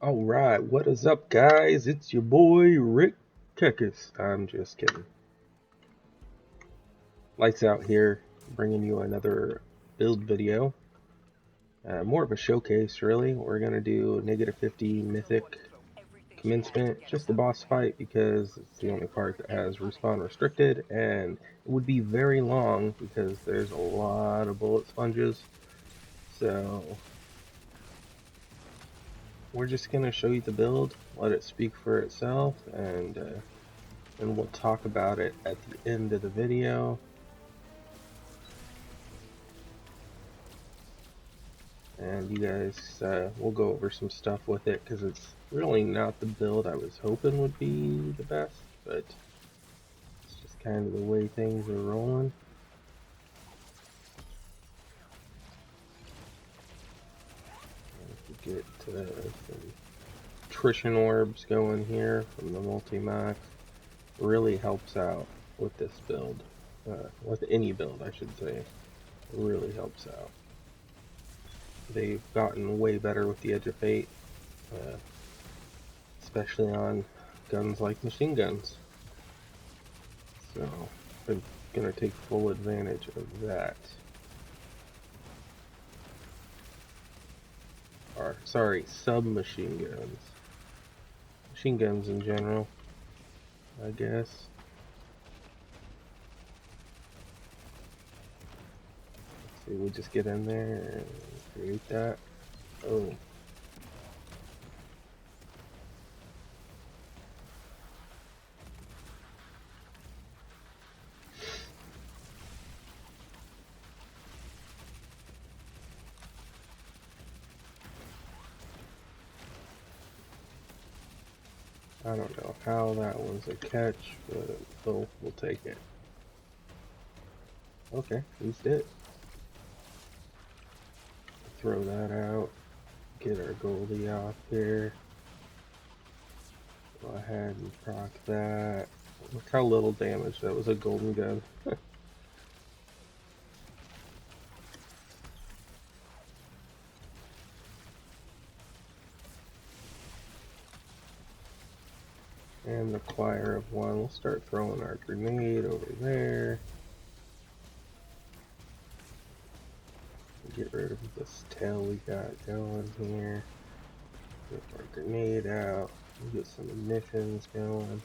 Alright, what is up, guys? It's your boy, Rick Kekis. I'm just kidding. Lights out here, bringing you another build video. More of a showcase, really. We're going to do -50 Mythic commencement, just the boss fight, because it's the only part that has respawn restricted, and it would be very long because there's a lot of bullet sponges. So we're just going to show you the build, let it speak for itself, and we'll talk about it at the end of the video. And you guys, we'll go over some stuff with it, because it's really not the build I was hoping would be the best, but it's just kind of the way things are rolling. Get some attrition orbs going here from the multi-max. Really helps out with this build, with any build I should say. It really helps out. They've gotten way better with the Edge of Fate, especially on guns like machine guns. So I'm gonna take full advantage of that. Or sorry, submachine guns. Machine guns in general, I guess. Let's see, we just get in there and create that. Oh. I don't know how that one's a catch, but we'll take it. Okay, he's dead. Throw that out. Get our Goldie off here. Go ahead and proc that. Look how little damage. That was a golden gun. And the choir of one. We'll start throwing our grenade over there. Get rid of this tail we got going here. Get our grenade out. Get some emissions going.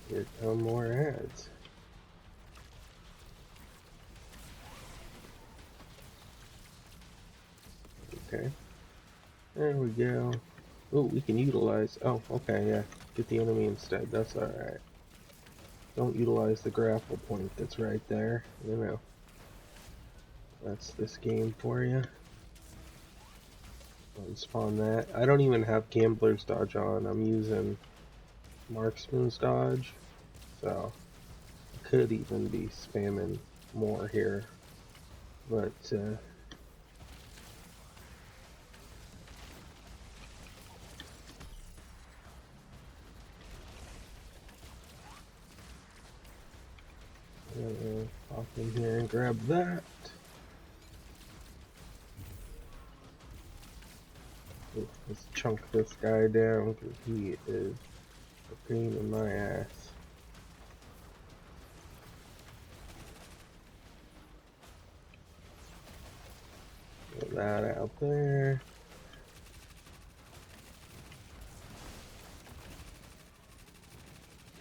Here come more ads. Okay. There we go. Oh, we can utilize. Oh, okay, yeah. Get the enemy instead. That's alright. Don't utilize the grapple point that's right there. You know. That's this game for you. Unspawn that. I don't even have Gambler's Dodge on. I'm using Marksman's Dodge. So, I could even be spamming more here. But, pop in here and grab that. Let's chunk this guy down because he is a pain in my ass. Get that out there.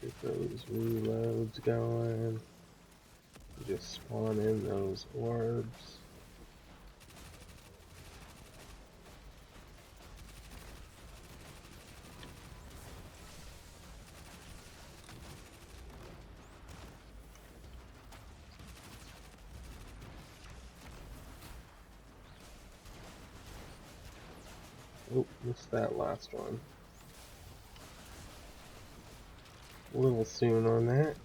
Get those reloads going. Just spawn in those orbs. Oh, missed that last one. A little soon on that.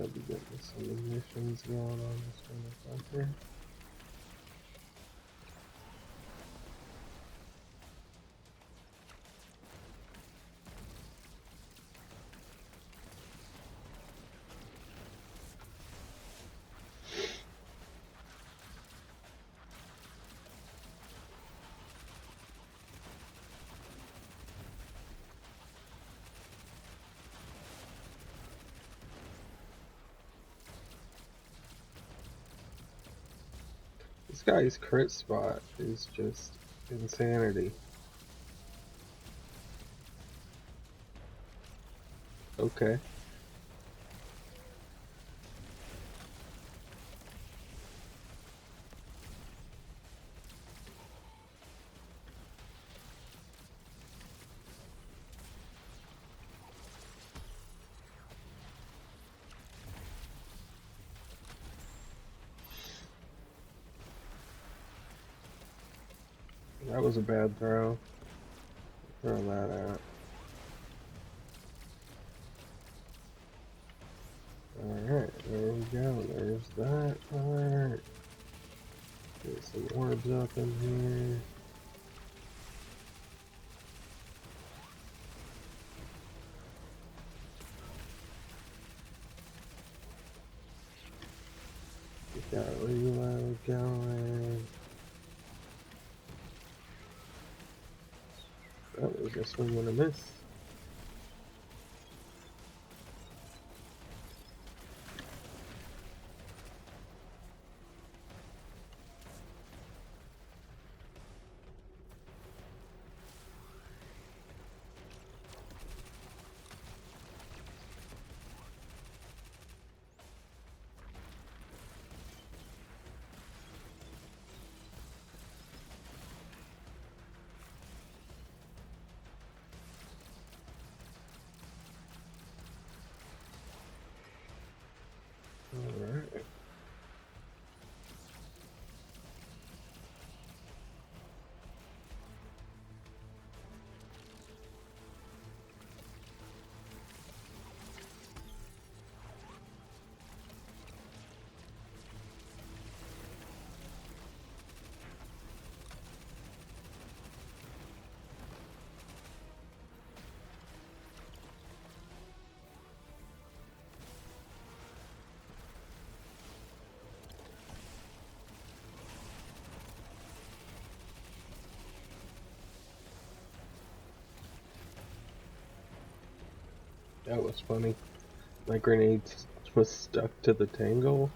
be getting some ignitions going on this motherfucker. This guy's crit spot is just insanity. Okay. That was a bad throw. Throw that out. Alright, there we go. There's that part. Get some orbs up in here. We got reload going. That was a swing and a miss. Alright. That was funny. My grenade was stuck to the tangle.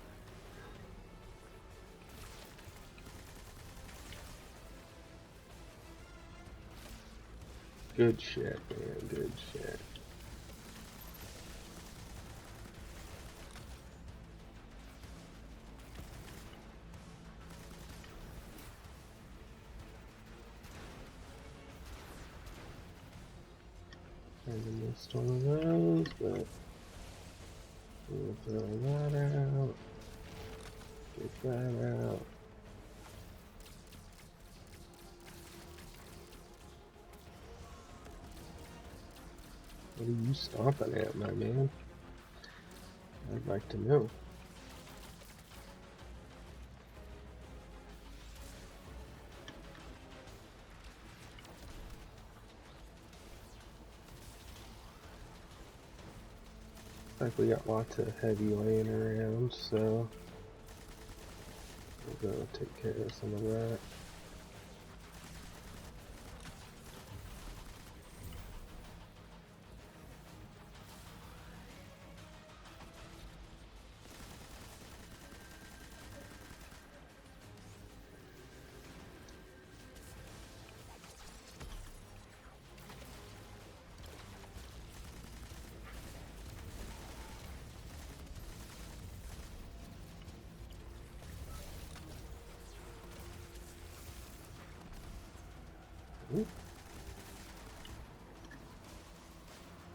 Good shit, man. Good shit. I missed one of those, but we'll throw that out. Get that out. What are you stomping at, my man? I'd like to know. Like we got lots of heavy laying around, so we'll go take care of some of that.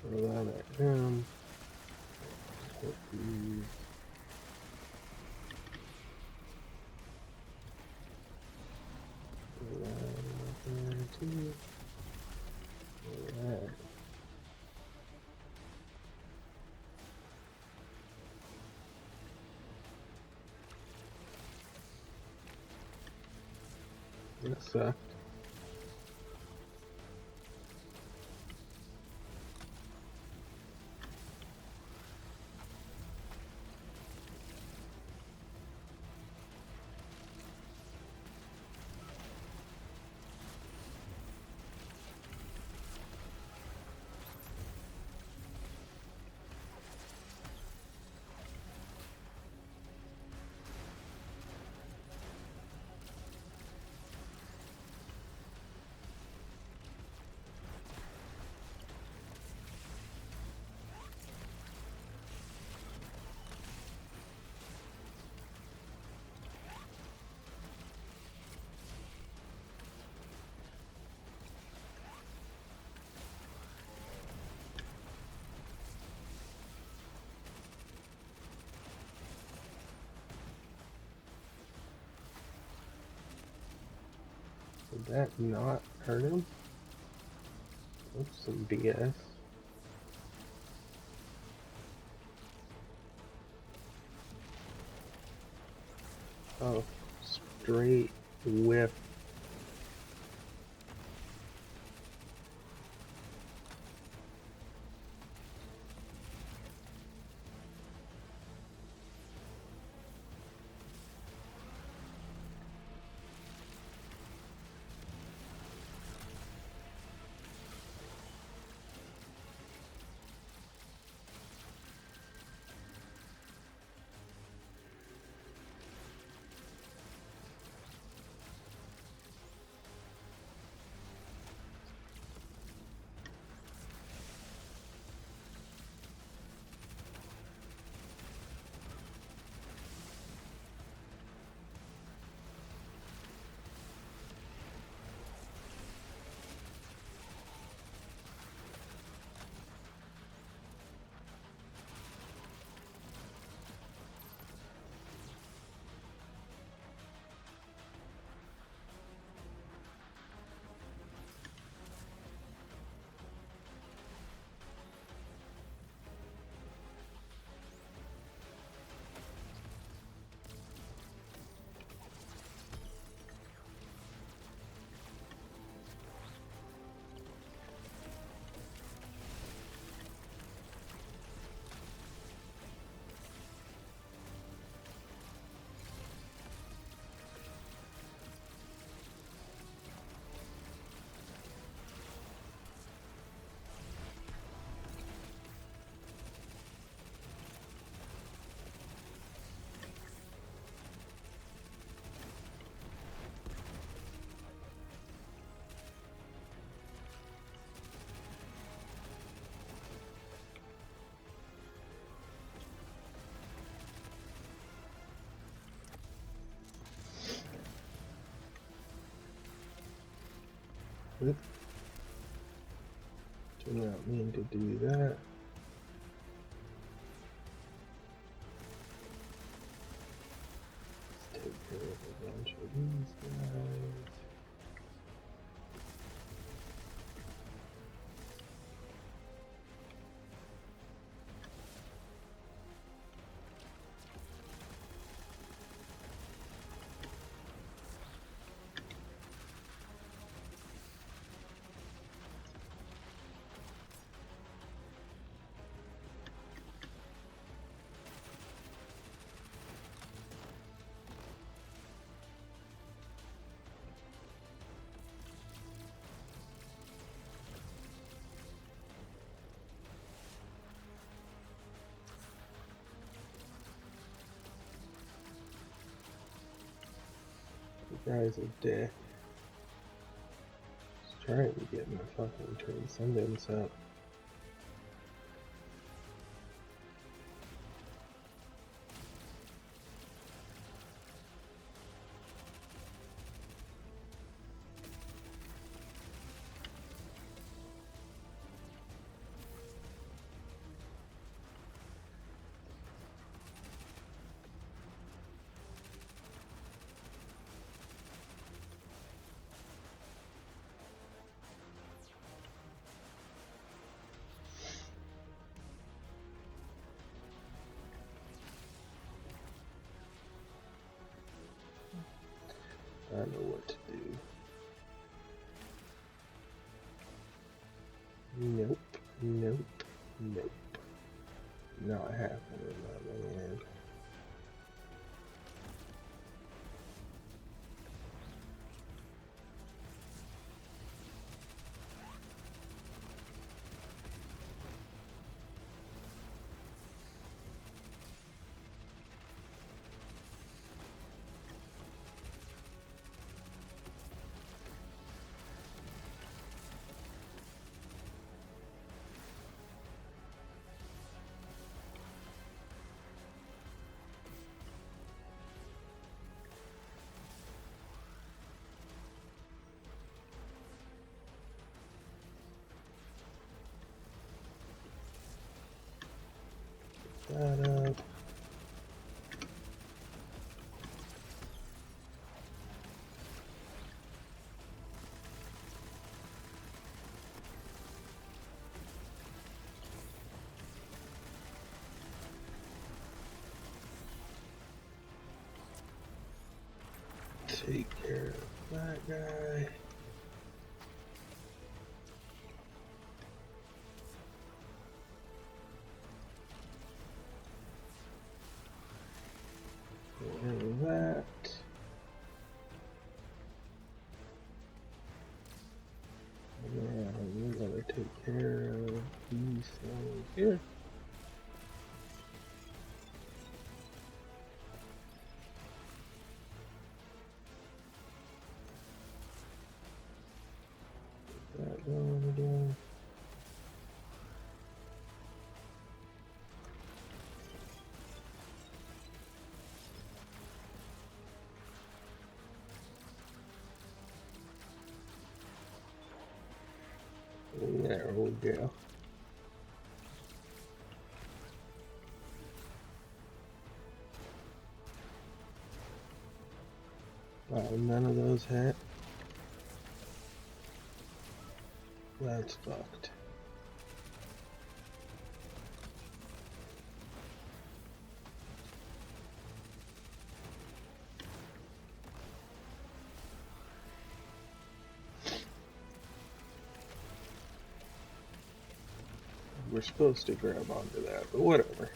Throw that at him. Put these. Throw that up there too. Throw that. That sucked. Did that not hurt him? That's some BS. Oh, straight whiff. Did not mean to do that. Let's take care of a bunch of these guys. The guy's a dick. He's trying to get my fucking transcendence up. I know what to do. Nope, nope, nope. Not happening, my man. That up. Take care of that guy. Get rid of that. Yeah, we gotta take care of these things here. Get that going again. There we go. Wow, none of those hit. That's fucked. We're supposed to grab onto that, but whatever.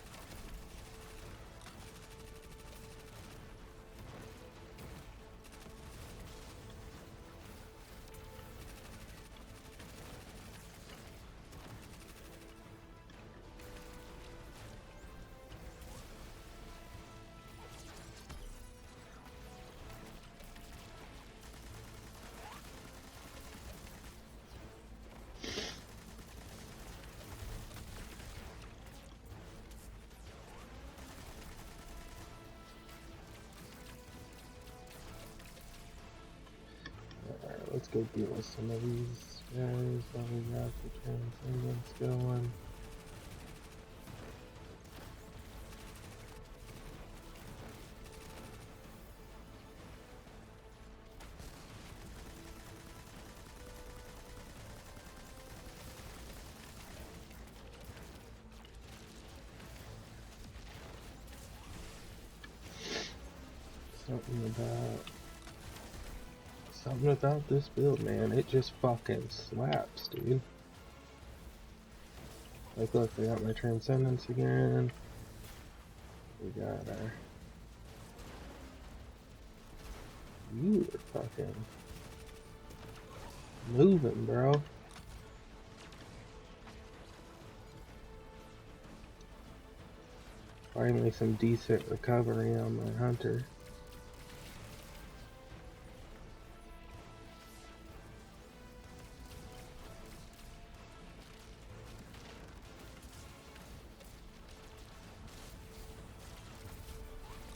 Alright, let's go deal with some of these guys while we got the transcendence going. Something about this build, man. It just fucking slaps, dude. Like, look, we got my transcendence again. We got our... You are fucking moving, bro. Finally some decent recovery on my hunter.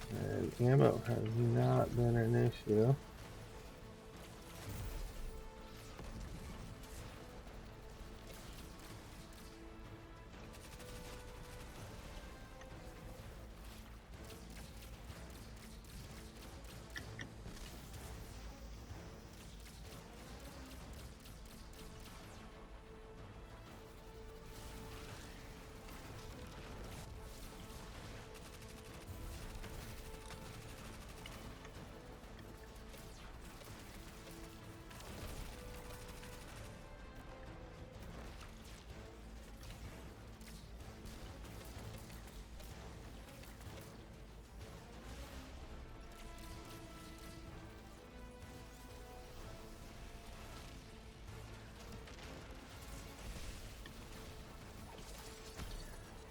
And ammo has not been an issue.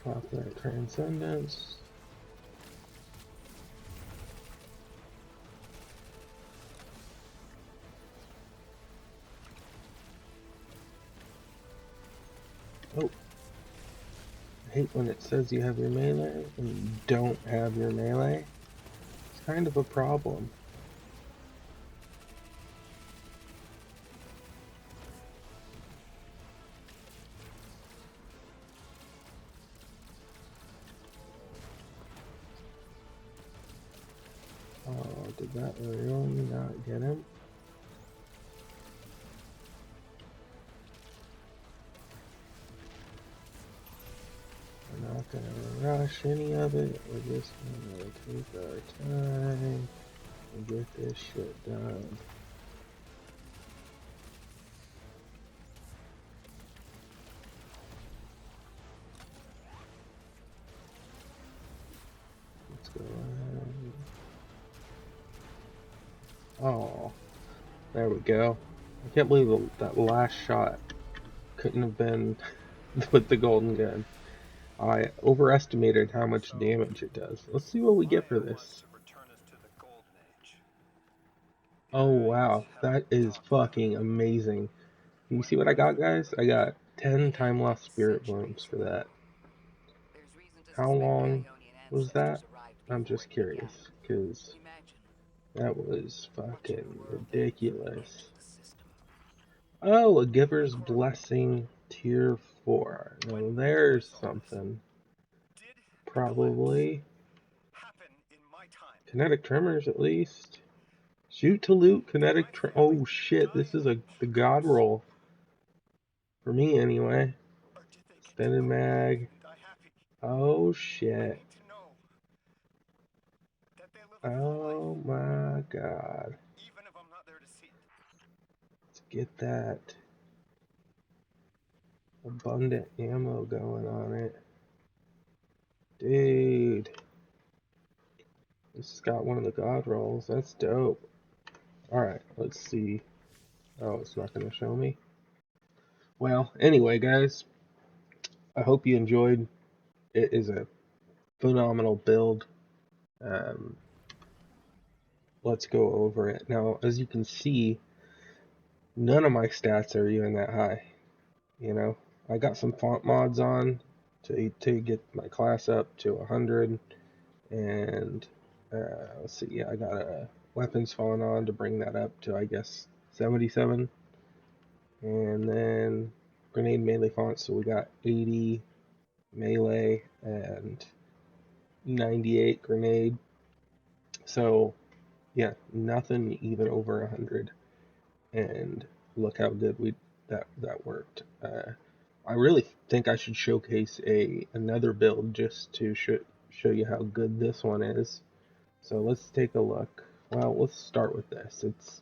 Pop that Transcendence. Oh, I hate when it says you have your melee and you don't have your melee. It's kind of a problem. Oh, did that really not get him? We're not gonna rush any of it. We're just gonna take our time and get this shit done. Let's go ahead. Oh, there we go. I can't believe that last shot couldn't have been with the golden gun. I overestimated how much damage it does. Let's see what we get for this. Oh wow, that is fucking amazing. You see what I got, guys? I got 10 time lost spirit blooms for that. How long was that? I'm just curious, because that was fucking ridiculous. Oh, a Giver's Blessing Tier 4. Now there's something. Probably. Kinetic Tremors, at least. Shoot to loot, kinetic oh shit, this is the god roll. For me, anyway. Extended mag. Oh shit. Oh my god. Let's get that abundant ammo going on it. Dude. This has got one of the god rolls. That's dope. Alright, let's see. Oh, it's not going to show me. Well, anyway, guys. I hope you enjoyed. It is a phenomenal build. Let's go over it. Now, as you can see, none of my stats are even that high. You know, I got some font mods on to get my class up to 100, and let's see, yeah, I got a weapons font on to bring that up to, I guess, 77, and then grenade melee font, so we got 80 melee and 98 grenade. So yeah, nothing even over 100, and look how good that worked. I really think I should showcase another build just to show you how good this one is. So let's take a look. Well, let's start with this. It's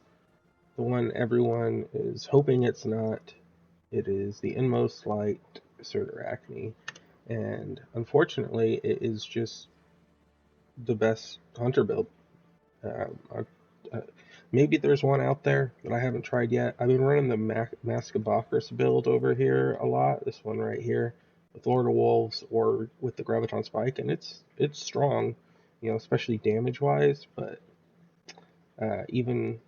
the one everyone is hoping it's not. It is the Inmost Light Surturacne, and unfortunately, it is just the best hunter build. Uh, maybe there's one out there that I haven't tried yet. I've been running the Mask of Bakris build over here a lot. This one right here with Lord of Wolves or with the Graviton Spike, and it's strong, you know, especially damage wise. But even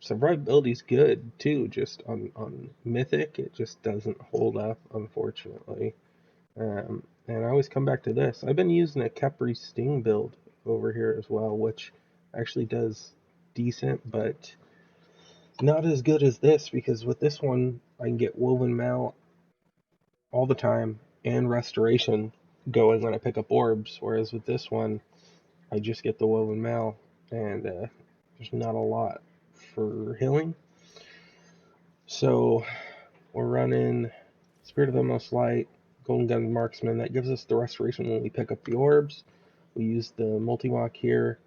survivability is good too. Just on Mythic, it just doesn't hold up, unfortunately. And I always come back to this. I've been using a Kepri Sting build over here as well, which actually does decent, but not as good as this, because with this one I can get Woven Mail all the time and Restoration going when I pick up orbs, whereas with this one I just get the Woven Mail, and there's not a lot for healing. So we're running Spirit of the Most Light, Golden Gun Marksman. That gives us the Restoration when we pick up the orbs. We use the multi-walk here,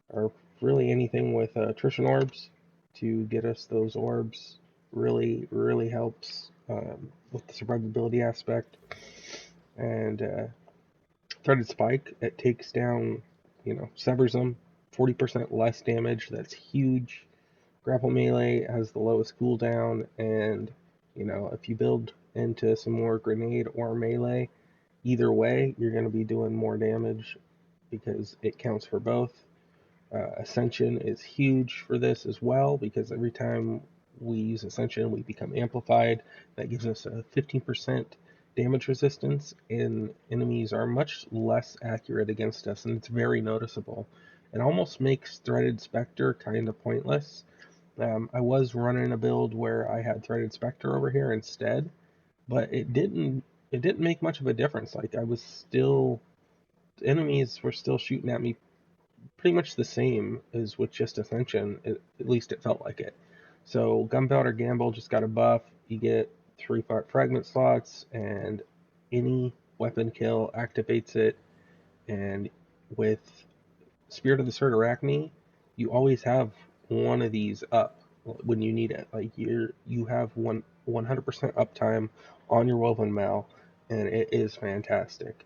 or really anything with attrition orbs to get us those orbs. Really, really helps with the survivability aspect. And Threaded Spike, it takes down, you know, severs them, 40% less damage. That's huge. Grapple Melee has the lowest cooldown, and, you know, if you build into some more grenade or melee, either way, you're going to be doing more damage because it counts for both. Ascension is huge for this as well because every time we use Ascension, we become amplified. That gives us a 15% damage resistance, and enemies are much less accurate against us, and it's very noticeable. It almost makes Threaded Spectre kind of pointless. I was running a build where I had Threaded Spectre over here instead, but it didn't make much of a difference. Like, I was still, enemies were still shooting at me pretty much the same as with just Ascension. At least it felt like it. So Gunpowder Gamble just got a buff. You get 3 fragment slots, and any weapon kill activates it. And with Spirit of the Sword Arachne, you always have one of these up when you need it. Like, you have 100% uptime on your Woven Mail, and it is fantastic.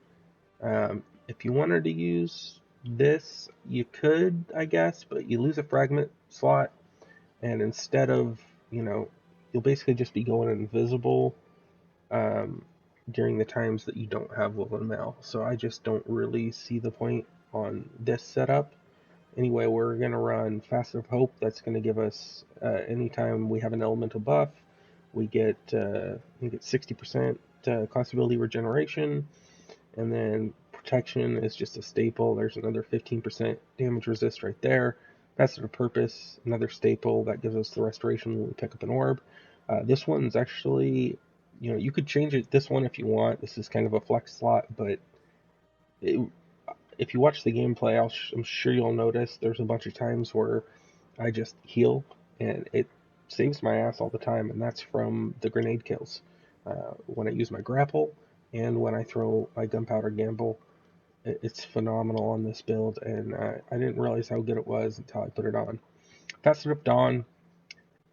If you wanted to use this, you could, I guess, but you lose a fragment slot, and instead of, you'll basically just be going invisible um, during the times that you don't have Woven Mail. So I just don't really see the point on this setup. Anyway, we're going to run Facet of Hope. That's going to give us, anytime we have an elemental buff, we get 60% class ability regeneration, and then protection is just a staple. There's another 15% damage resist right there. Facet of Purpose, another staple that gives us the restoration when we pick up an orb. This one's actually, you could change it this one if you want. This is kind of a flex slot, but if you watch the gameplay, I'm sure you'll notice there's a bunch of times where I just heal, and it saves my ass all the time, and that's from the grenade kills. When I use my grapple, and when I throw my Gunpowder Gamble, it's phenomenal on this build, and I didn't realize how good it was until I put it on. Facet of Dawn.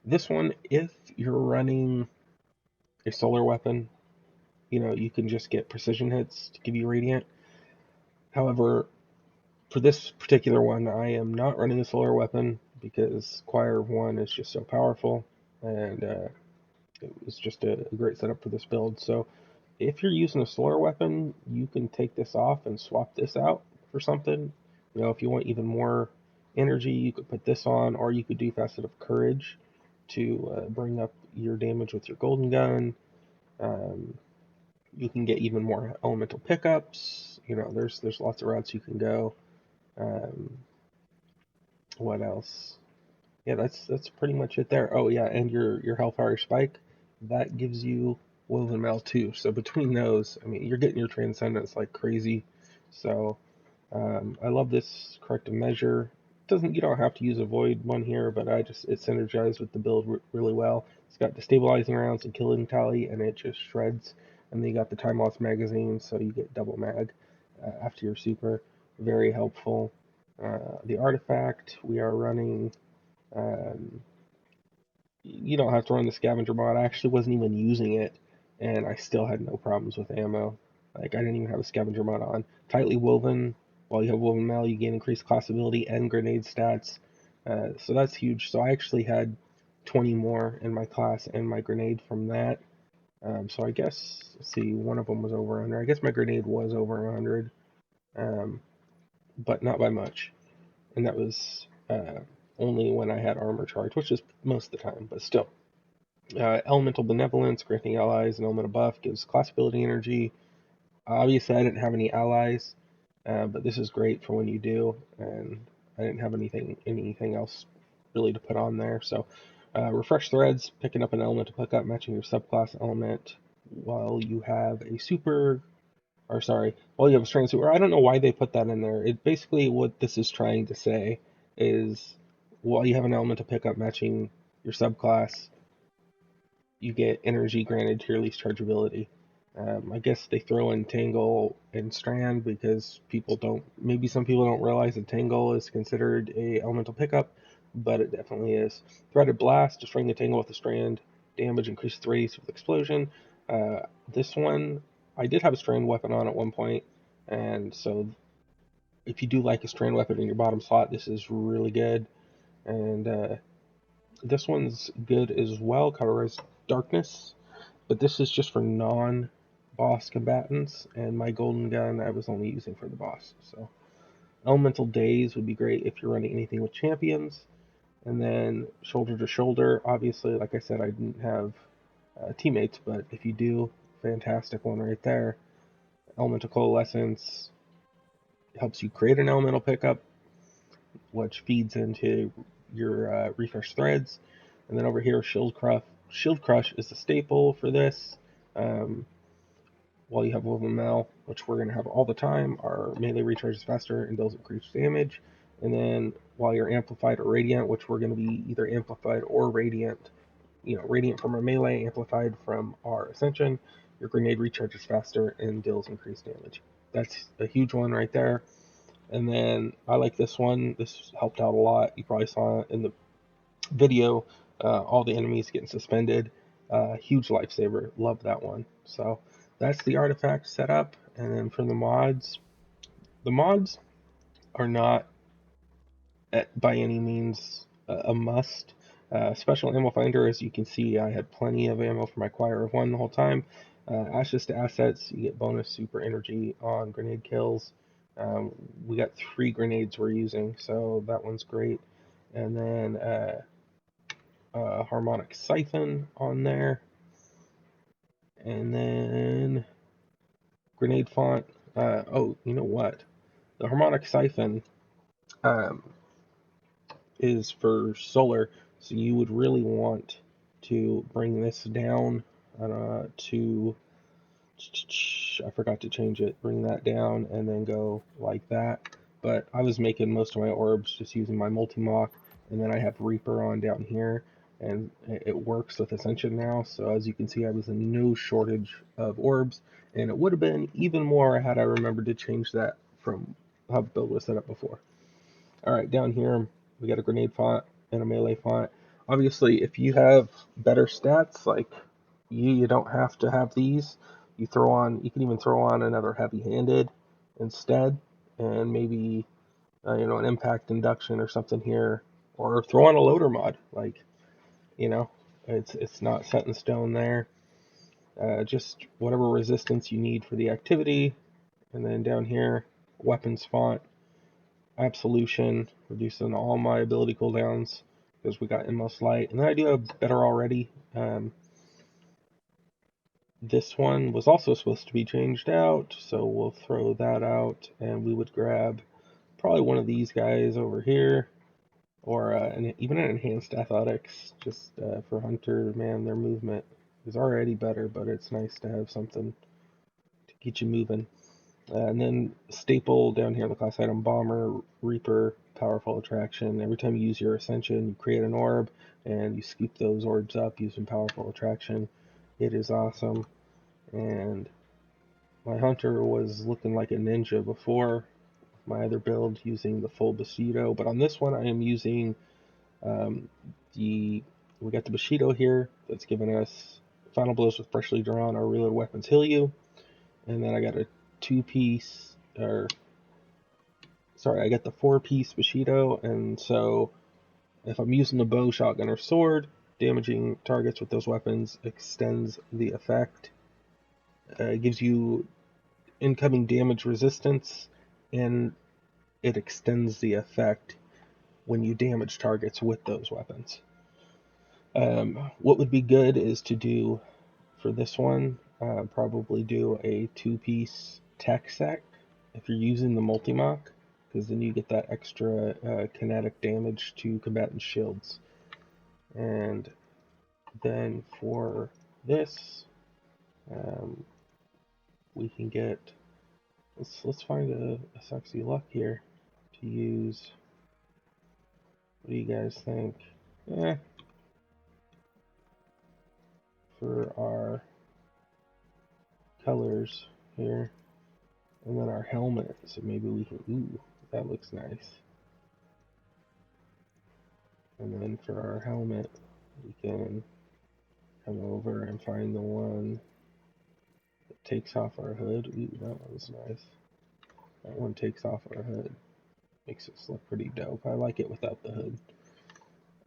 This one, if you're running a solar weapon, you can just get precision hits to give you Radiant. However, for this particular one, I am not running a solar weapon because Choir of One is just so powerful, and it was just a great setup for this build. So if you're using a solar weapon, you can take this off and swap this out for something. If you want even more energy, you could put this on, or you could do Facet of Courage to bring up your damage with your Golden Gun. You can get even more elemental pickups. There's lots of routes you can go. What else? Yeah, that's pretty much it there. Oh yeah, and your Hellfire Spike, that gives you Woven Mail too. So between those, I mean, you're getting your Transcendence like crazy. So I love this corrective measure. You don't have to use a Void one here, but it synergized with the build really well. It's got destabilizing rounds and killing tally, and it just shreds. And then you got the time loss magazine, so you get double mag after your super. Very helpful. The artifact, we are running. Um, you don't have to run the scavenger mod. I actually wasn't even using it, and I still had no problems with ammo. Like, I didn't even have a scavenger mod on. Tightly woven. While you have woven mail, you gain increased class ability and grenade stats. So that's huge. So I actually had 20 more in my class and my grenade from that. So I guess, let's see, one of them was over 100. I guess my grenade was over 100, but not by much. And that was only when I had armor charge, which is most of the time, but still. Elemental Benevolence, granting allies an elemental buff, gives class ability energy. Obviously, I didn't have any allies, but this is great for when you do, and I didn't have anything else really to put on there. So, Refresh Threads, picking up an element to pick up, matching your subclass element while you have a super, or sorry, while you have a strength super. I don't know why they put that in there. It basically, what this is trying to say is, while you have an element to pick up matching your subclass, you get energy granted to your least charge ability. I guess they throw in Tangle and Strand because maybe some people don't realize that Tangle is considered a elemental pickup, but it definitely is. Threaded Blast, destroying the Tangle with a Strand, damage increases the radius with explosion. This one, I did have a Strand weapon on at one point, and so if you do like a Strand weapon in your bottom slot, this is really good. And this one's good as well, Colorize Darkness, but this is just for non boss combatants, and my golden gun I was only using for the boss. So elemental days would be great if you're running anything with champions. And then shoulder to shoulder, obviously, like I said, I didn't have teammates, but if you do, fantastic one right there. Elemental coalescence helps you create an elemental pickup, which feeds into your refresh threads. And then over here, Shield Crush is the staple for this. While you have Woven Mail, which we're going to have all the time, our melee recharges faster and deals increased damage. And then while you're Amplified or Radiant, which we're going to be either Amplified or Radiant, Radiant from our melee, Amplified from our Ascension, your grenade recharges faster and deals increased damage. That's a huge one right there. And then I like this one. This helped out a lot. You probably saw it in the video. All the enemies getting suspended. Huge lifesaver. Love that one. So that's the artifact setup. And then for the mods are not by any means a must. Special ammo finder, as you can see, I had plenty of ammo for my Choir of One the whole time. Ashes to assets, you get bonus super energy on grenade kills. We got 3 grenades we're using, so that one's great. And then harmonic siphon on there. And then grenade font. Oh, you know what? The harmonic siphon is for solar, so you would really want to bring this down to, I forgot to change it, bring that down and then go like that. But I was making most of my orbs just using my multi-mock, and then I have Reaper on down here, and it works with Ascension now. So as you can see, I was in no shortage of orbs, and it would have been even more had I remembered to change that from how the build was set up before. Alright, down here we got a grenade font and a melee font. Obviously, if you have better stats, like you don't have to have these. You can even throw on another heavy-handed instead, and maybe an impact induction or something here, or throw on a loader mod. Like, it's not set in stone there. Just whatever resistance you need for the activity. And then down here, weapons font, absolution, reducing all my ability cooldowns because we got Inmost Light. And then I do have better already. This one was also supposed to be changed out, so we'll throw that out, and we would grab probably one of these guys over here, or even an enhanced athletics, just for Hunter. Man, their movement is already better, but it's nice to have something to get you moving. And then staple down here in the class item, Bomber, Reaper, Powerful Attraction. Every time you use your Ascension, you create an orb, and you scoop those orbs up using Powerful Attraction. It is awesome. And my Hunter was looking like a ninja before my other build using the full Bushido, but on this one I am using we got the Bushido here that's giving us final blows with freshly drawn or reload weapons heal you, and then I got a 2-piece, I got the 4-piece Bushido, and so if I'm using the bow, shotgun, or sword, damaging targets with those weapons extends the effect. It gives you incoming damage resistance, and it extends the effect when you damage targets with those weapons. What would be good is to do, for this one, probably do a 2-piece tech set if you're using the multi-mock, because then you get that extra kinetic damage to combatant shields. And then for this, we can get, let's find a sexy luck here to use. What do you guys think? For our colors here, and then our helmet, so maybe we can, ooh, that looks nice. And then for our helmet, we can come over and find the one that takes off our hood. Ooh, that one's nice. That one takes off our hood. Makes us look pretty dope. I like it without the hood.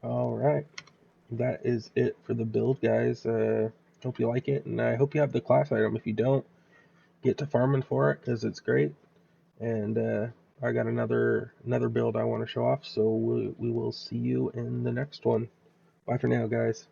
Alright, that is it for the build, guys. Hope you like it, and I hope you have the class item. If you don't, get to farming for it because it's great. And I got another build I want to show off, so we will see you in the next one. Bye for now, guys.